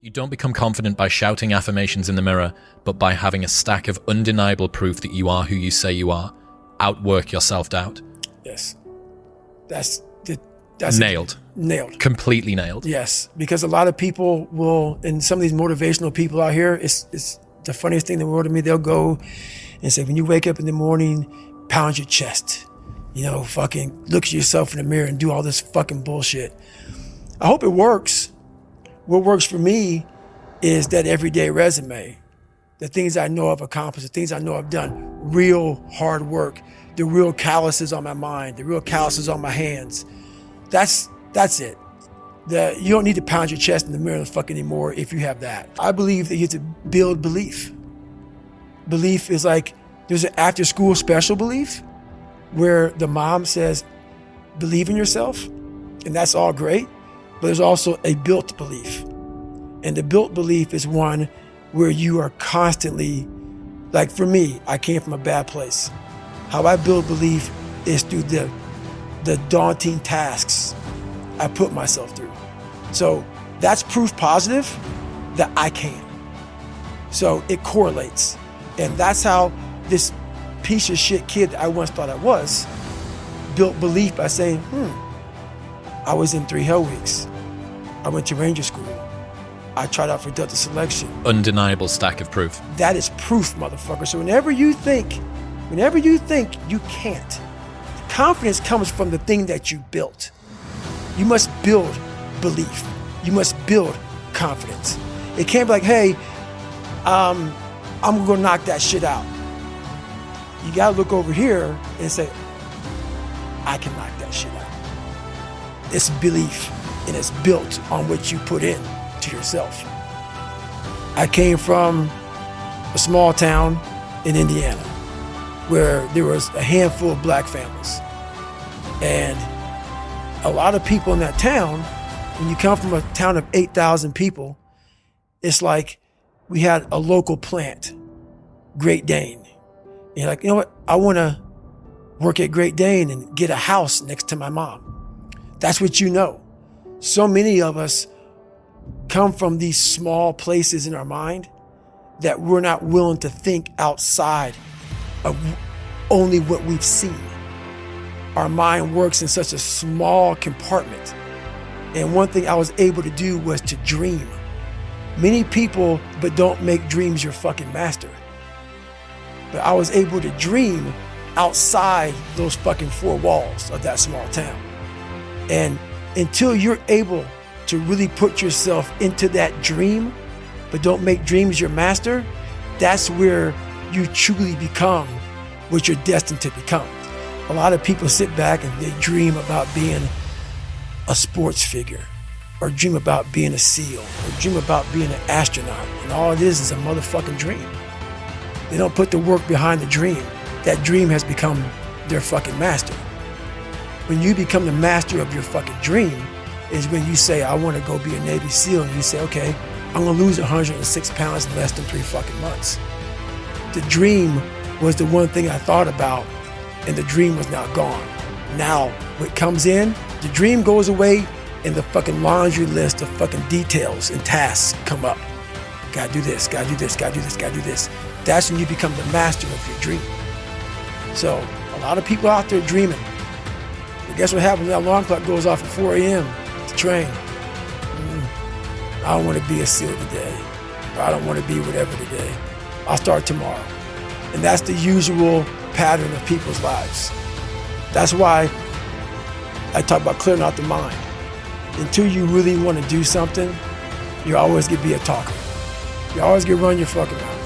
You don't become confident by shouting affirmations in the mirror, but by having a stack of undeniable proof that you are who you say you are. Outwork your self-doubt. Yes. That's nailed. Nailed. Completely nailed. Yes. Because a lot of people will, and some of these motivational people out here, it's the funniest thing in the world to me. They'll go and say, when you wake up in the morning, pound your chest. Fucking look at yourself in the mirror and do all this fucking bullshit. I hope it works. What works for me is that everyday resume, the things I know I've accomplished, the things I know I've done, real hard work, the real calluses on my mind, the real calluses on my hands. That's it. You don't need to pound your chest in the mirror anymore if you have that. I believe that you have to build belief. Belief is like, there's an after school special belief where the mom says, believe in yourself, and that's all great. But there's also a built belief. And the built belief is one where you are constantly, like for me, I came from a bad place. How I build belief is through the daunting tasks I put myself through. So that's proof positive that I can. So it correlates. And that's how this piece of shit kid that I once thought I was built belief by saying, I was in 3 Hell Weeks. I went to Ranger School. I tried out for Delta Selection. Undeniable stack of proof. That is proof, motherfucker. So whenever you think you can't, confidence comes from the thing that you built. You must build belief. You must build confidence. It can't be like, hey, I'm gonna knock that shit out. You gotta look over here and say, I can knock that shit out. It's belief, and it's built on what you put in to yourself. I came from a small town in Indiana where there was a handful of black families. And a lot of people in that town, when you come from a town of 8,000 people, it's like we had a local plant, Great Dane. And you're like, you know what? I want to work at Great Dane and get a house next to my mom. That's what you know. So many of us come from these small places in our mind that we're not willing to think outside of only what we've seen. Our mind works in such a small compartment. And one thing I was able to do was to dream. Many people, but don't make dreams your fucking master. But I was able to dream outside those fucking 4 walls of that small town. And until you're able to really put yourself into that dream, but don't make dreams your master, that's where you truly become what you're destined to become. A lot of people sit back and they dream about being a sports figure, or dream about being a SEAL, or dream about being an astronaut, and all it is a motherfucking dream. They don't put the work behind the dream. That dream has become their fucking master. When you become the master of your fucking dream is when you say, I want to go be a Navy SEAL, and you say, okay, I'm gonna lose 106 pounds in less than 3 fucking months. The dream was the one thing I thought about, and the dream was now gone. Now, what comes in, the dream goes away, and the fucking laundry list of fucking details and tasks come up. Gotta do this, gotta do this, gotta do this, gotta do this. That's when you become the master of your dream. So, a lot of people out there dreaming. But guess what happens when that alarm clock goes off at 4 a.m. to train? I don't want to be a SEAL today. Or I don't want to be whatever today. I'll start tomorrow. And that's the usual pattern of people's lives. That's why I talk about clearing out the mind. Until you really want to do something, you're always going to be a talker. You're always going to run your fucking mouth.